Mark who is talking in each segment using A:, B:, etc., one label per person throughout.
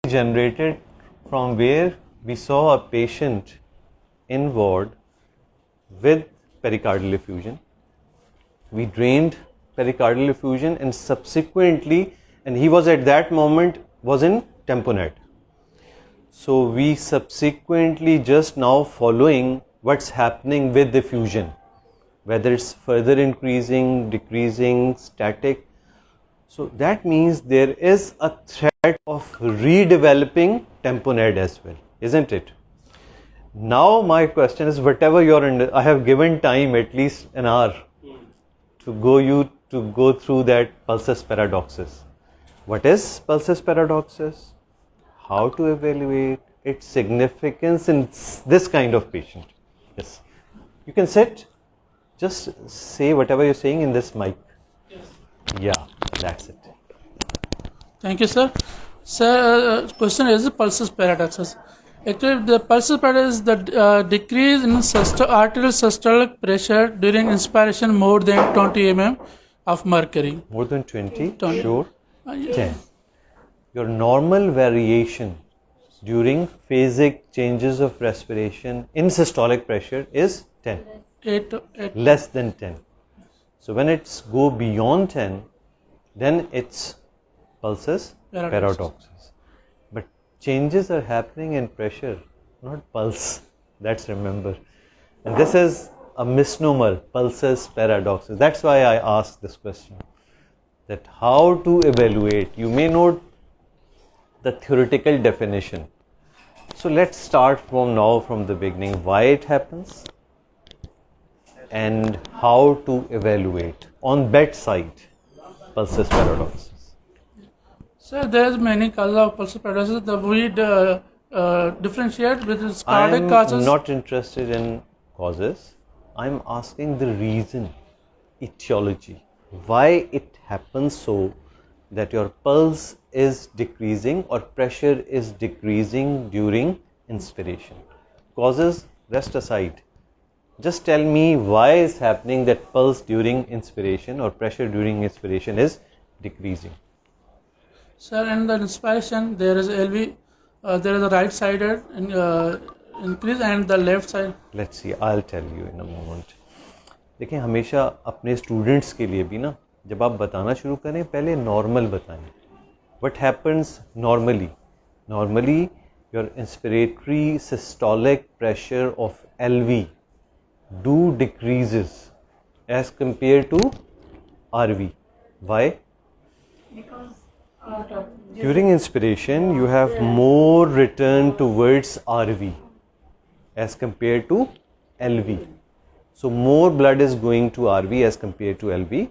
A: generated from where we saw a patient in ward with pericardial effusion. We drained pericardial effusion and subsequently, and he was at that moment was in tamponade. So we subsequently just now following what's happening with effusion, whether it's further increasing, decreasing, static. So that means there is a threat of redeveloping tamponade as well, isn't it? Now my question is, whatever I have given time at least an hour to go through that pulsus paradoxus. What is pulsus paradoxus? How to evaluate its significance in this kind of patient? Yes. You can sit. Just say whatever you're saying in this mic. Yes. Yeah, that's it.
B: Thank you, sir. Sir, question is pulsus paradoxus. Actually, the pulsus paradox is the decrease in arterial systolic pressure during inspiration more than 20 mm of mercury.
A: More than 20?
B: 20.
A: Sure. 10. Your normal variation during phasic changes of respiration in systolic pressure is 10.
B: 8.
A: Less than 10. So when it's go beyond 10, then it's pulsus paradoxus. But changes are happening in pressure, not pulse. That's remember. And this is a misnomer, pulsus paradoxus. That's why I asked this question. That how to evaluate. You may know the theoretical definition. So let's start from the beginning. Why it happens and how to evaluate on bedside pulsus paradoxus.
B: Sir, there is many causes of pulsus paradoxus that we differentiate with its cardiac causes.
A: I'm not interested in causes. I'm asking the reason, etiology. Why it happens so that your pulse is decreasing or pressure is decreasing during inspiration. Causes, rest aside. Just tell me why is happening that pulse during inspiration or pressure during inspiration is decreasing.
B: Sir, in the inspiration there is LV, there is a right-sided increase and the left side.
A: Let's see, I'll tell you in a moment. देखिए हमेशा अपने students के लिए भी ना जब आप बताना शुरू करें पहले नॉर्मल बताएं. What happens normally? Normally your inspiratory systolic pressure of LV do decreases as compared to RV. Why?
C: Because
A: during inspiration you have more return towards RV as compared to LV. So more blood is going to RV as compared to LV.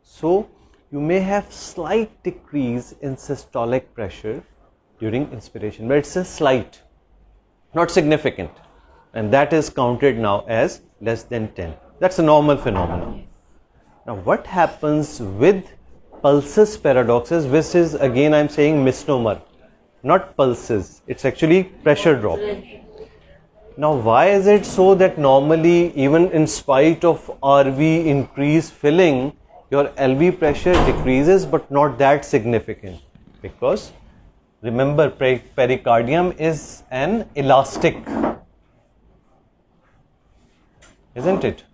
A: So you may have slight decrease in systolic pressure during inspiration, but it's a slight, not significant, and that is counted now as less than 10. That's a normal phenomenon. Now what happens with pulsus paradoxus, which is again I'm saying misnomer, not pulses, it's actually pressure drop. Now why is it so that normally even in spite of RV increase filling, your LV pressure decreases but not that significant? Because remember pericardium is an elastic, isn't it?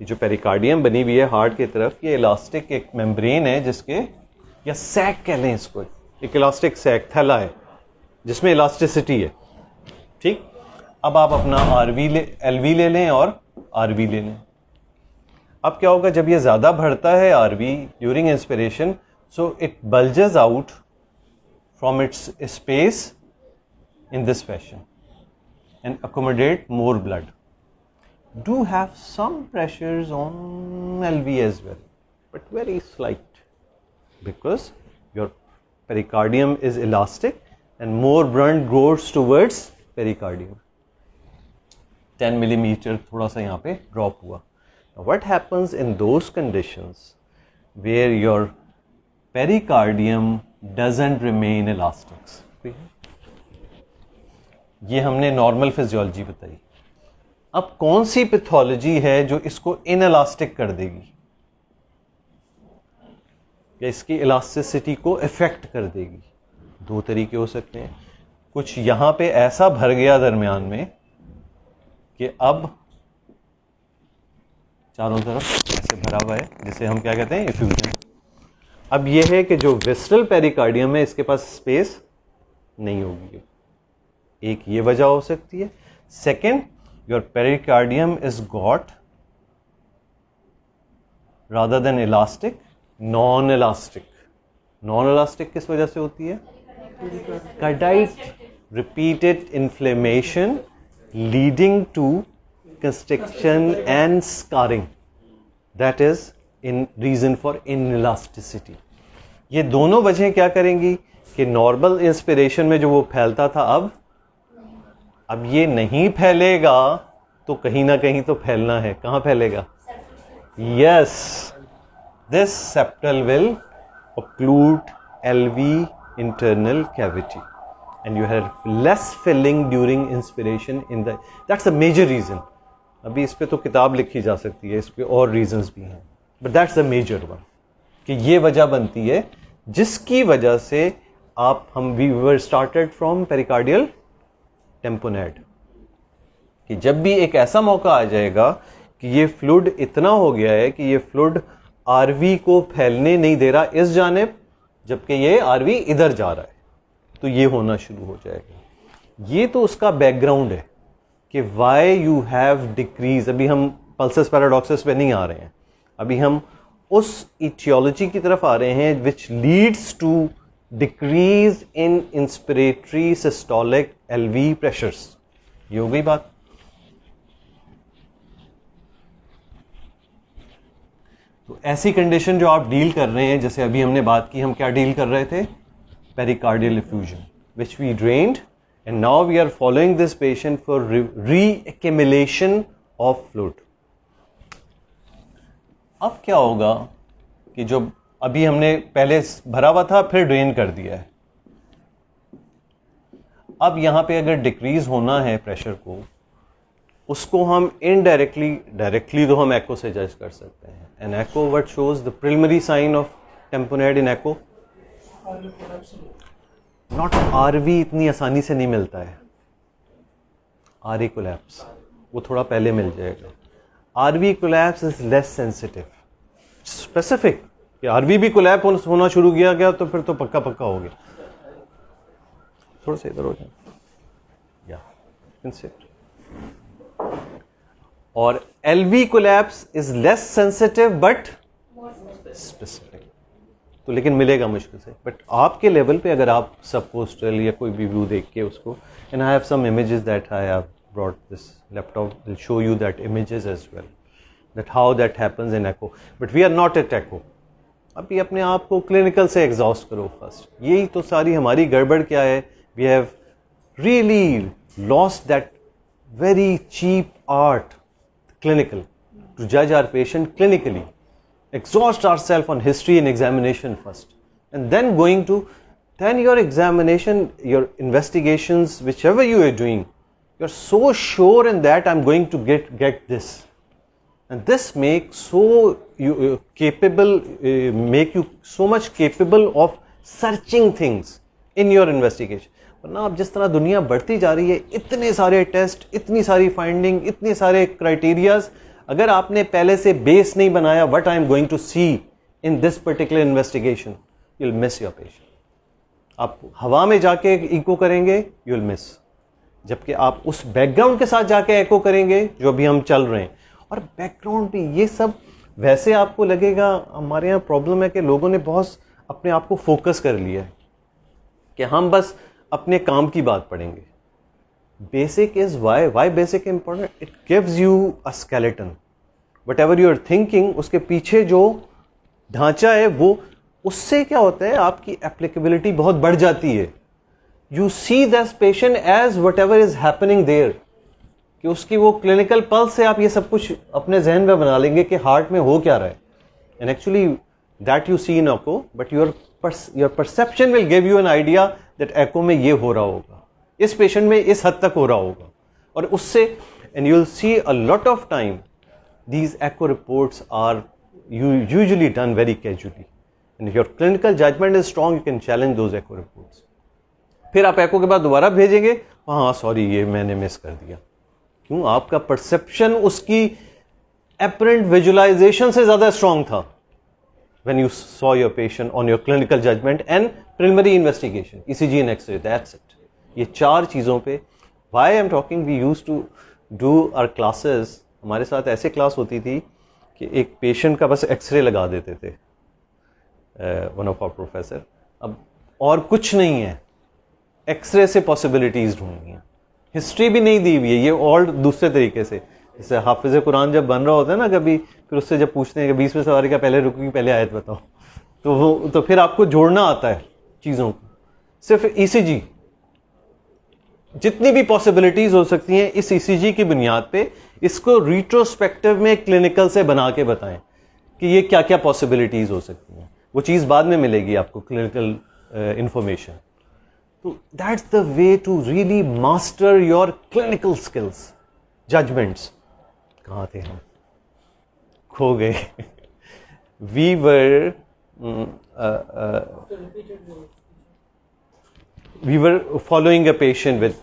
A: ये जो pericardium बनी हुई है heart की तरफ, ये elastic एक membrane है जिसके, या सैक कह लें इसको, एक इलास्टिक सैक थैला है जिसमें इलास्टिसिटी है. ठीक, अब आप अपना एलवी ले लें और आरवी ले लें. अब क्या होगा जब ये ज़्यादा बढ़ता है RV during inspiration, so it bulges out from its space in this fashion and accommodate more blood. Do have some pressures on LV as well, but very slight, because your pericardium is elastic and more blood goes towards pericardium. 10 millimeter थोड़ा सा यहाँ पे drop हुआ. Now what happens in those conditions where your pericardium doesn't remain elastic? ये हमने normal physiology बताई. अब कौन सी पैथोलॉजी है जो इसको इनएलास्टिक कर देगी या इसकी इलास्टिसिटी को इफेक्ट कर देगी? दो तरीके हो सकते हैं. कुछ यहाँ पे ऐसा भर गया दरमियान में कि अब चारों तरफ ऐसे भरा हुआ है, जिसे हम क्या कहते हैं, इफ्यूजन। अब यह है कि जो विस्रल पेरिकार्डियम है इसके पास स्पेस नहीं होगी। एक ये वजह हो सकती है। Second, your pericardium is got rather than elastic, non elastic. Non elastic किस वजह से होती है? Carditis repeated inflammation leading to constriction and scarring, that is in reason for inelasticity. ये दोनों वजह क्या करेंगी कि नॉर्मल इंस्पिरेशन में जो वो फैलता था अब ये नहीं फैलेगा, तो कहीं ना कहीं तो फैलना है। कहाँ फैलेगा? Yes, this septal will occlude LV internal cavity and you have less filling during inspiration in the, that's a major reason. अभी इस पे तो किताब लिखी जा सकती है, इस पे और reasons भी हैं, but that's the major one कि ये वजह बनती है जिसकी वजह से we were started from pericardial tamponade कि जब भी एक ऐसा मौका आ जाएगा कि ये फ्लूइड इतना हो गया है कि ये फ्लूइड आरवी को फैलने नहीं दे रहा इस जानिब, जबकि ये आरवी इधर जा रहा है, तो ये होना शुरू हो जाएगा। ये तो उसका बैकग्राउंड है कि वाई यू हैव डिक्रीज। अभी हम पल्सस पैराडॉक्सिस पे नहीं आ रहे हैं, अभी हम उस इटियोलॉजी की तरफ आ रहे हैं which leads to decrease in inspiratory systolic LV pressures. ये हो गई बात। तो ऐसी कंडीशन जो आप डील कर रहे हैं, जैसे अभी हमने बात की, हम क्या डील कर रहे थे? Pericardial effusion which we drained and now we are following this patient for reaccumulation of fluid. अब क्या होगा कि जो अभी हमने पहले भरा हुआ था फिर ड्रेन कर दिया है, अब यहां पे अगर डिक्रीज होना है प्रेशर को, उसको हम इनडायरेक्टली, डायरेक्टली तो हम एको से जज कर सकते हैं। And echo what shows the preliminary sign of tamponade in echo? Not RV इतनी आसानी से नहीं मिलता है, आरवी कोलैप्स वो थोड़ा पहले मिल जाएगा। RV collapse is less sensitive, specific कि आरवी भी कोलैप्स होना शुरू किया गया तो फिर तो पक्का पक्का हो गया। थोड़ा सा इधर हो जाए या कंसिडर। और LV collapse is less sensitive but specific, तो लेकिन मिलेगा मुश्किल से। बट आपके लेवल पे अगर आप सबकोस्टल या कोई भी व्यू देख के उसको, and I have some images that I have brought, this laptop will show you that images as well, that how that happens in echo. But we are not at echo. अभी अपने आप को clinical से exhaust करो first. यही तो सारी हमारी गड़बड़ क्या है? We have really lost that very cheap art, clinical, to judge our patient clinically, exhaust ourselves on history and examination first, and then then your examination, your investigations, whichever you are doing, you're so sure in that I'm going to get this, and this makes you capable, make you so much capable of searching things in your investigation. वरना अब जिस तरह दुनिया बढ़ती जा रही है, इतने सारे टेस्ट, इतनी सारी फाइंडिंग, इतने सारे क्राइटेरियाज, अगर आपने पहले से बेस नहीं बनाया what I am going to see in this particular investigation, you will miss your patient. आप हवा में जाके इको करेंगे, यू विल मिस, जबकि आप उस बैकग्राउंड के साथ जाके एको करेंगे जो अभी हम चल रहे हैं। और बैकग्राउंड भी ये सब वैसे आपको लगेगा, हमारे यहाँ प्रॉब्लम है कि लोगों ने बहुत अपने आप को फोकस कर लिया है कि हम बस अपने काम की बात पढ़ेंगे। Basic is why basic important? It gives you a skeleton, whatever you are thinking, उसके पीछे जो ढांचा है वो, उससे क्या होता है आपकी एप्लीकेबिलिटी बहुत बढ़ जाती है। You see this patient as whatever is happening there, कि उसकी वो क्लिनिकल पल्स से आप ये सब कुछ अपने जहन में बना लेंगे कि हार्ट में हो क्या रहा है। And actually that you see in echo, but your perception will give you an idea that echo में ये हो रहा होगा, इस पेशेंट में इस हद तक हो रहा होगा, और उससे and you will see a lot of time these echo reports are usually done very casually, and if your clinical judgment is strong, you can challenge those echo reports. फिर आप एको के बाद दोबारा भेजेंगे, हाँ सॉरी ये मैंने मिस कर दिया। क्यों? आपका परसेप्शन उसकी एपरेंट विजुअलाइजेशन से ज्यादा स्ट्रांग था when you saw your patient on your clinical judgment and preliminary investigation, ECG and X-ray, that's it. ये 4 चीज़ों पे why I'm talking, we used to do our classes, हमारे साथ ऐसे क्लास होती थी कि एक पेशेंट का बस एक्सरे लगा देते थे वन ऑफ आवर प्रोफेसर, अब और कुछ नहीं है, एक्सरे से पॉसिबिलिटीज़ ढूंढनी है, हिस्ट्री भी नहीं दी हुई है, ये और दूसरे तरीके से, जैसे हाफिज़ कुरान जब बन रहा होता है ना कभी, फिर उससे जब पूछते हैं कि 20वें सवारी का पहले रुकू की पहले आयत बताओ, तो वो तो फिर आपको जोड़ना आता है चीज़ों को। सिर्फ ईसीजी, जितनी भी पॉसिबिलिटीज़ हो सकती हैं इस ईसीजी की बुनियाद पे इसको रिट्रोस्पेक्टिव में क्लिनिकल से बना के बताएं कि ये क्या क्या पॉसिबिलिटीज़ हो सकती हैं, वो चीज़ बाद में मिलेगी आपको क्लिनिकल इंफॉर्मेशन। तो that's the way to really master your clinical skills. Judgements कहाँ थे हम, खो गए। We were following a patient with,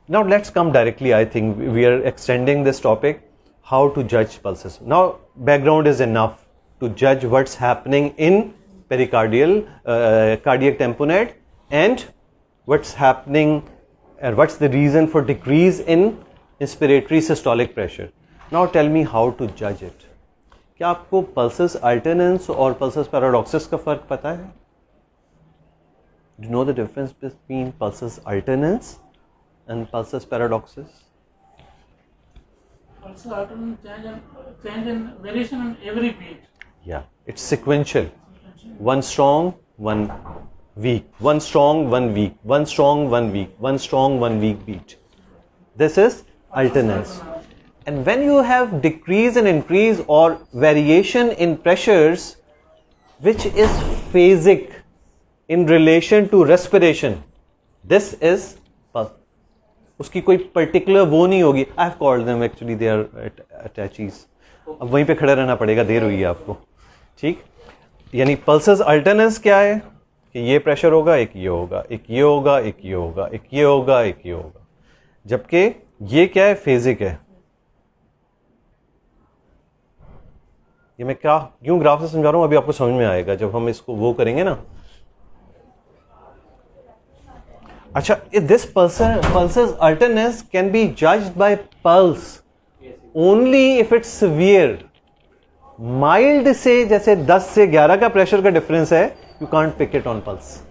A: now let's come directly, I think we are extending this topic, how to judge pulses. Now background is enough to judge what's happening in pericardial cardiac tamponade and what's happening and what's the reason for decrease in inspiratory systolic pressure. Now tell me how to judge it. क्या आपको pulsus alternans और pulsus paradoxus का फर्क पता है? Do you know the difference between pulsus alternans and pulsus paradoxus?
B: Pulsus alternans change in variation in every beat.
A: Yeah, it's sequential. One strong, one weak. One strong, one weak. One strong, one weak. One strong, one weak beat. This is alternance. And when you have decrease and increase or variation in pressures, which is phasic in relation to respiration, this is pulse. उसकी कोई particular वो नहीं होगी. I have called them, actually they are attaches. अब वहीं पे खड़े रहना पड़ेगा, देर हुई है आपको, ठीक? यानी pulsus alternans क्या है कि ये प्रेशर होगा, एक ये होगा, एक ये होगा, एक ये होगा, एक ये होगा, एक ये होगा, जबकि ये क्या है, फेजिक है। ये मैं क्या क्यों ग्राफ से समझा रहा हूं, अभी आपको समझ में आएगा जब हम इसको वो करेंगे ना। अच्छा, this pulsus alternans can be judged by pulse only if it's severe. Mild से जैसे 10 से 11 का प्रेशर का डिफरेंस है, you can't pick it on pulse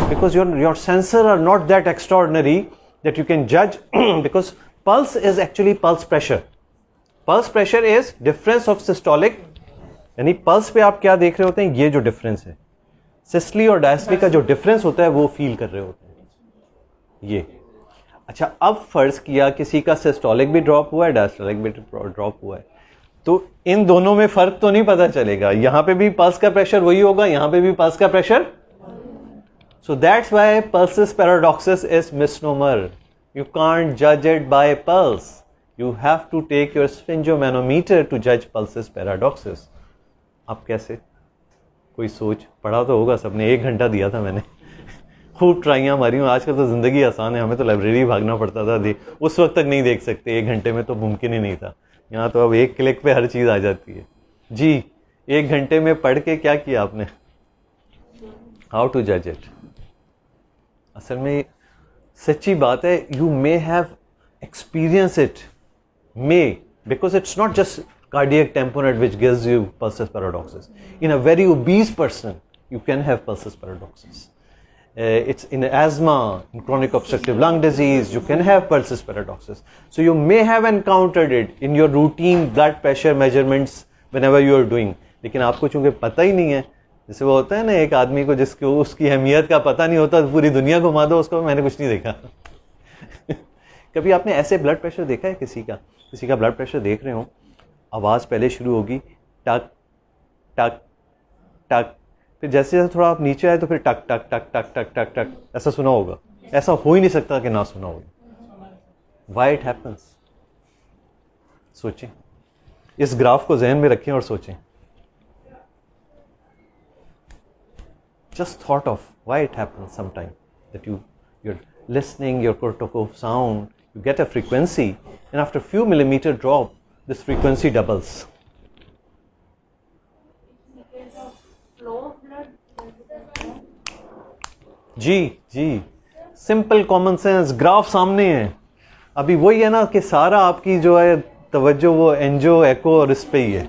A: because your sensor are not that extraordinary that you can judge because pulse is actually pulse pressure. Pulse pressure is difference of systolic, यानी pulse पे आप क्या देख रहे होते हैं, ये जो डिफरेंस है सिस्टली और डायस्टली का जो डिफरेंस होता है वो फील कर रहे होते हैं ये। अच्छा, अब फर्ज किया किसी का सिस्टोलिक भी ड्रॉप हुआ है, डायस्टोलिक भी ड्रॉप हुआ है, तो इन दोनों में फर्क तो नहीं पता चलेगा, यहां पे भी पल्स का प्रेशर वही होगा, यहां पे भी पल्स का pressure. So that's why pulsus paradoxus is misnomer. You can't judge it by pulse. You have to take your sphingomanometer to judge pulsus paradoxus. अब कैसे? कोई सोच, पढ़ा तो होगा सबने, 1 घंटा दिया था मैंने, खूब ट्राइयां मारी हूँ। आजकल तो जिंदगी आसान है, हमें तो लाइब्रेरी भागना पड़ता था, उस वक्त तक नहीं देख सकते, 1 घंटे में तो मुमकिन ही नहीं था। यहाँ तो अब एक क्लिक पे हर चीज आ जाती है जी। 1 घंटे में पढ़ के क्या किया आपने? हाउ टू जज इट। असल में सच्ची बात है, you may have experience it, may, because it's not just cardiac tamponade which gives you pulsus paradoxus. In a very obese person, you can have pulsus paradoxus. It's in asthma, in chronic obstructive lung disease, you can have pulsus paradoxus. So you may have encountered it in your routine blood pressure measurements whenever you are doing. लेकिन आपको चूंकि पता ही नहीं है, जैसे वो होता है ना एक आदमी को जिसको उसकी अहमियत का पता नहीं होता, पूरी दुनिया घुमा दो उसको, मैंने कुछ नहीं देखा। कभी आपने ऐसे ब्लड प्रेशर देखा है किसी का ब्लड प्रेशर देख रहे हो, आवाज़ पहले शुरू होगी टक टक टक, फिर जैसे जैसे थोड़ा आप नीचे आए तो फिर टक टक टक टक टक टक टक, ऐसा सुना होगा? ऐसा हो ही नहीं सकता कि ना सुना होगा। Why it happens? सोचें, इस ग्राफ को जहन में रखें और सोचें, just thought of why it happens sometime that you you're listening your cortical sound, you get a frequency, and after a few millimeter drop, this frequency doubles. जी simple common sense, graph सामने है. अभी वही है ना कि सारा आपकी जो है तवज्जो वो एंजियो एको और इस पे ही है.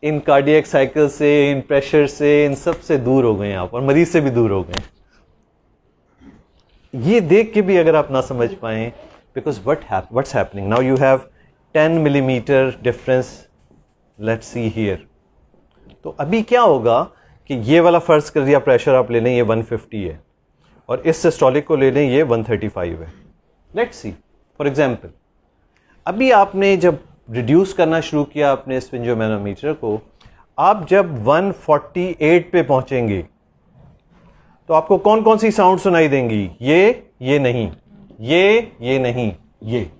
A: इन कार्डियक साइकिल से, इन प्रेशर से, इन सब से दूर हो गए आप, और मरीज से भी दूर हो गए. ये देख के भी अगर आप ना समझ पाए, because what's happening now, you have 10 millimetre difference, let's see here. तो अभी क्या होगा कि ये वाला फर्ज कर दिया प्रेशर आप ले लें ये 150 है, और इस सिस्टोलिक को ले लें ये 135 है. लेट्स सी फॉर एग्जांपल, अभी आपने जब रिड्यूस करना शुरू किया अपने स्फिंजोमैनोमीटर को, आप जब 148 पे पहुंचेंगे तो आपको कौन कौन सी साउंड सुनाई देंगी? ये नहीं, ये नहीं, ये.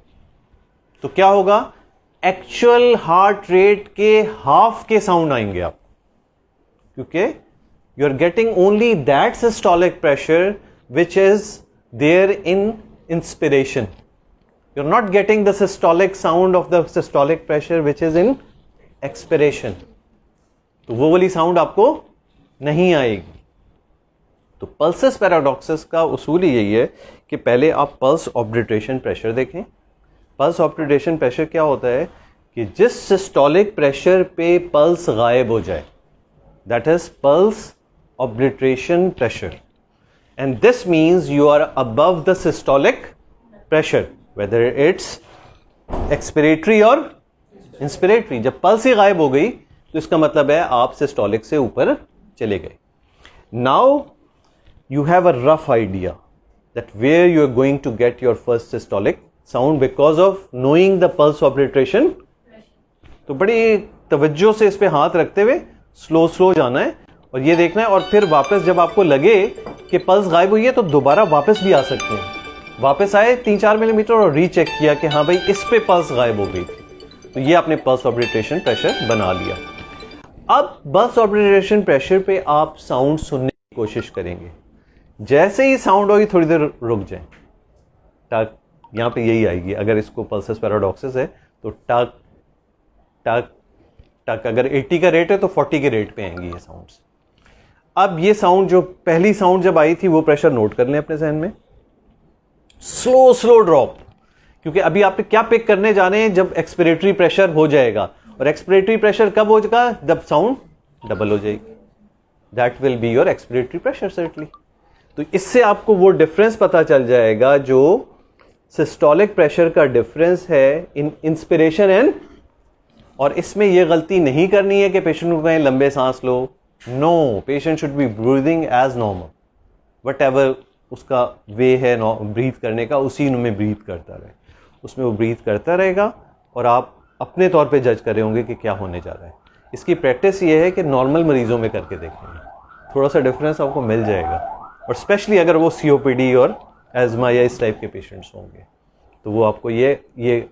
A: तो क्या होगा? एक्चुअल हार्ट रेट के हाफ के साउंड आएंगे आप, क्योंकि you are getting only that systolic pressure which is there in inspiration. You are not getting the systolic sound of the systolic pressure which is in expiration. तो वो वाली sound आपको नहीं आएगी. तो पल्सेस पैराडॉक्सेस का उसूल ही यही है कि पहले आप पल्स ऑब्लिटरेशन प्रेशर देखें. पल्स ऑब्लिटरेशन प्रेशर क्या होता है कि जिस सिस्टोलिक प्रेशर पे पल्स गायब हो जाए, that is pulse obliteration pressure, and this means you are above the systolic pressure, whether it's expiratory or inspiratory. जब पल्स ही गायब हो गई तो इसका मतलब है आप सिस्टोलिक से ऊपर चले गए. Now you have a rough idea that where you are going to get your first systolic sound because of knowing the pulse obliteration. तो बड़ी तवज्जो से इस पे हाथ रखते हुए स्लो जाना है और ये देखना है, और फिर वापस जब आपको लगे कि पल्स गायब हुई है तो दोबारा वापस भी आ सकते हैं. वापस आए 3-4 मिलीमीटर और रीचेक किया कि हाँ भाई इस पे पल्स गायब हो गई थी, तो ये आपने पल्स ऑब्लिटरेशन प्रेशर बना लिया. अब पल्स ऑब्लिटरेशन प्रेशर पे आप साउंड सुनने की कोशिश करेंगे. जैसे ही साउंड होगी थोड़ी देर रुक जाए, टक, यहाँ पे यही आएगी. अगर इसको पल्सेस पैराडॉक्सेस है तो टक टक टक. अगर 80 का रेट है तो 40 के रेट पे आएंगी ये साउंड्स. अब ये साउंड, जो पहली साउंड जब आई थी, वो प्रेशर नोट कर लें अपने जहन में. स्लो ड्रॉप, क्योंकि अभी आप क्या पिक करने जा रहे हैं जब एक्सपिरेटरी प्रेशर हो जाएगा. और एक्सपिरेटरी प्रेशर कब हो जाएगा? जब साउंड डबल हो जाएगी. That will be your expiratory pressure certainly. तो इससे आपको वो डिफरेंस पता चल जाएगा जो सिस्टोलिक प्रेशर का डिफरेंस है इन इंस्पिरेशन एंड. और इसमें यह गलती नहीं करनी है कि पेशेंट को कहें लंबे सांस लो. No, patient should be breathing as normal. Whatever उसका वे है ब्रीथ करने का, उसी में ब्रीथ करता रहे, उसमें वो ब्रीथ करता रहेगा और आप अपने तौर पे जज कर रहे होंगे कि क्या होने जा रहा है. इसकी प्रैक्टिस ये है कि नॉर्मल मरीजों में करके देखेंगे, थोड़ा सा डिफरेंस आपको मिल जाएगा. और स्पेशली अगर वो COPD और एजमा या इस टाइप के पेशेंट्स होंगे तो वो आपको ये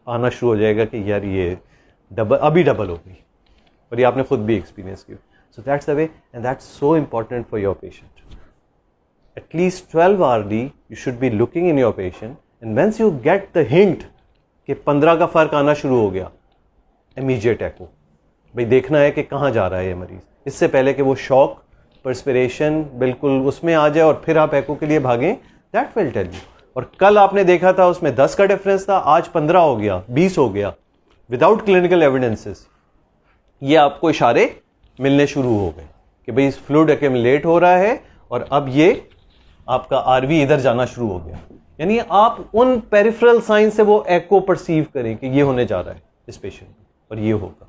A: आना शुरू हो जाएगा कि यार ये अभी डबल हो गई, और ये आपने खुद भी एक्सपीरियंस किया. So that's the way, and that's so important for your patient. At least 12 RD you should be looking in your patient, and once you get the hint कि 15 का फर्क आना शुरू हो गया, इमीडिएट एको. भाई देखना है कि कहाँ जा रहा है ये मरीज, इससे पहले कि वो शॉक पर्सपिरेशन बिल्कुल उसमें आ जाए और फिर आप एको के लिए भागें. That will tell you. और कल आपने देखा था उसमें 10 का डिफरेंस था, आज 15 हो गया, 20 हो गया, विदाउट क्लिनिकल एविडेंसेस. ये आपको इशारे मिलने शुरू हो गए कि भाई फ्लूइड एक्यूमुलेट हो रहा है और अब ये आपका RV इधर जाना शुरू हो गया. यानी आप उन पेरिफेरल साइन से वो एको परसीव करें कि ये होने जा रहा है इस पेशेंट में और ये होगा.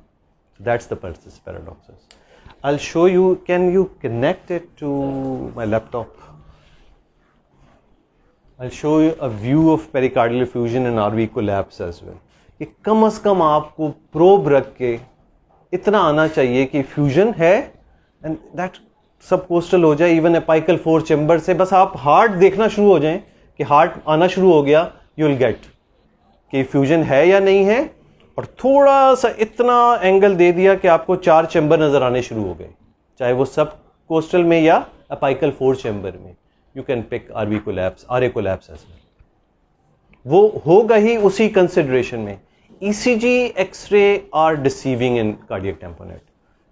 A: That's the pulses paradoxes. I'll show you. Can you connect it to my laptop? I'll show you a view of pericardial effusion and RV collapse as well. कि कम से कम आपको प्रोब रख के इतना आना चाहिए कि फ्यूजन है एंड दैट सब कोस्टल हो जाए, इवन एपाइकल 4 चैम्बर से. बस आप हार्ट देखना शुरू हो जाएं कि हार्ट आना शुरू हो गया, यू विल गेट कि फ्यूजन है या नहीं है. और थोड़ा सा इतना एंगल दे दिया कि आपको 4 चैम्बर नजर आने शुरू हो गए, चाहे वो सब कोस्टल में या अपाइकल 4 चैम्बर में. you can pick RV collapse, RA collapse as well. वो होगा ही उसी कंसिडरेशन में. ECG, x ray are deceiving in cardiac tamponade.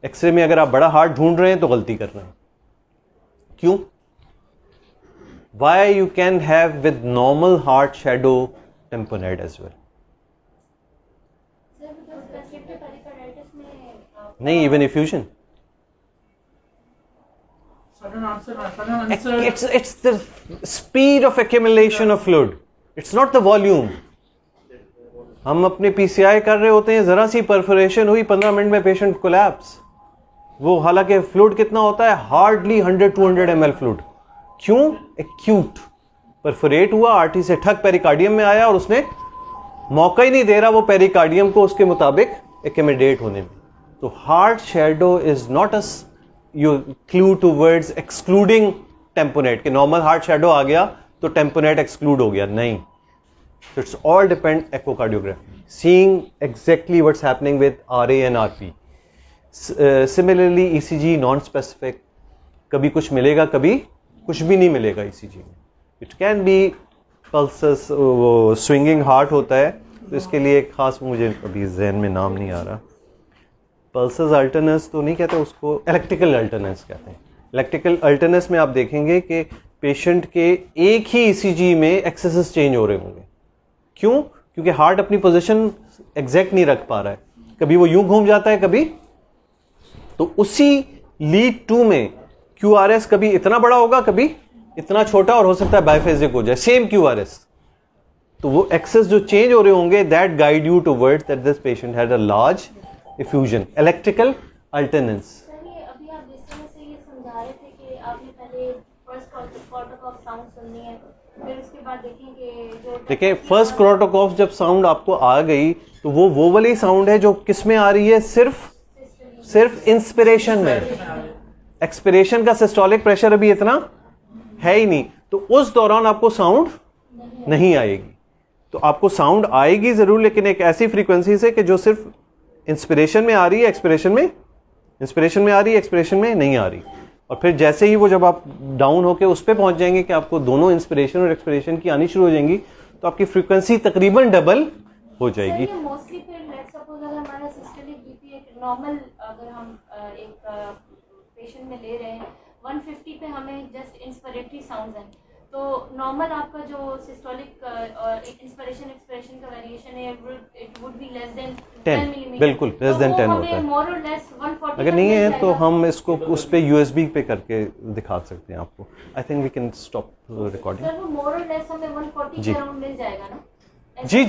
A: X ray में अगर आप बड़ा हार्ट ढूंढ रहे हैं तो गलती कर रहे हैं. क्यों? Why you can have with normal heart shadow tamponade as well. नहीं, even effusion.
B: Sudden answer.
A: It's the speed of accumulation of fluid. It's not the volume. हम अपने PCI कर रहे होते हैं, जरा सी परफोरेशन हुई 15 मिनट में पेशेंट कोलैप्स. वो हालांकि फ्लूइड कितना होता है, हार्डली 100-200 ml फ्लूइड. क्यों? एक्यूट परफोरेट हुआ, आर्टरी से ठक पेरिकार्डियम में आया और उसने मौका ही नहीं दे रहा वो पेरिकार्डियम को उसके मुताबिक एक्यूमुलेट होने में. तो heart shadow is not a clue towards excluding tamponade कि नॉर्मल हार्ट शैडो आ गया तो टेम्पोनेट एक्सक्लूड हो गया. नहीं, it's all depend echocardiogram, seeing exactly what's happening with RA and RP. Similarly ECG non specific, कभी कुछ मिलेगा कभी कुछ भी नहीं मिलेगा ECG में. इट कैन बी पल्सेस, वो स्विंगिंग हार्ट होता है तो इसके लिए एक खास, मुझे अभी जहन में नाम नहीं आ रहा, पल्सेस अल्टरनेंस तो नहीं कहते उसको, इलेक्ट्रिकल अल्टरनेंस कहते हैं. इलेक्ट्रिकल अल्टरनेंस में आप देखेंगे कि पेशेंट के एक ही ECG में एक्सेसेस चेंज हो रहे होंगे. क्यों? क्योंकि हार्ट अपनी पोजीशन एग्जैक्ट नहीं रख पा रहा है, कभी वो यूं घूम जाता है कभी. तो उसी लीड 2 में QRS कभी इतना बड़ा होगा कभी इतना छोटा और हो सकता है बाइफेजिक हो जाए, सेम QRS. तो वो एक्सेस जो चेंज हो रहे होंगे, that guide you towards that this patient had a large effusion. Electrical alternans.
C: अभी आप जिस तरह से ये समझा रहे थे कि आपने पहले फर्स्ट क्वार्टर साउंड सुननी है, फिर उसके बाद देखेंगे जो
A: देखिए फर्स्ट क्रोटोकॉफ जब साउंड आपको आ गई तो वो वाली साउंड है जो किस में आ रही है, सिर्फ इंस्पिरेशन में. एक्सपिरेशन का सिस्टोलिक प्रेशर अभी इतना है ही नहीं, तो उस दौरान आपको साउंड नहीं आएगी. तो आपको साउंड आएगी जरूर, लेकिन एक ऐसी फ्रीक्वेंसी से कि जो सिर्फ इंस्पिरेशन में आ रही है, इंस्पिरेशन में आ रही है, एक्सपिरेशन में नहीं आ रही. और फिर जैसे ही वो जब आप डाउन होके उस पर पहुंच जाएंगे कि आपको दोनों इंस्पिरेशन और एक्सपिरेशन की आनी शुरू हो जाएंगी, तो आपकी फ्रीक्वेंसी तकरीबन डबल हो जाएगी.
C: मोस्टली फिर लेट्स सपोज अगर हमारा सिस्टोलिक बीपी एक नॉर्मल, अगर हम एक पेशेंट में ले रहे हैं 150 पे, हमें जस्ट इंस्पिरेटरी साउंड्स हैं, तो नॉर्मल आपका जो सिस्टोलिक और इंस्पिरेशन एक्सपिरेशन का वेरिएशन है, it would be less than 10 millimetre.
A: बिल्कुल लेस देन 10 होता है.
C: मोर और लेस 140
A: अगर नहीं है तो हम इसको उस पे USB पे करके दिखा सकते हैं आपको. I think we can stop recording.
C: Sir वो मोर और लेस हमें 140 के अराउंड मिल जाएगा ना?
A: जी.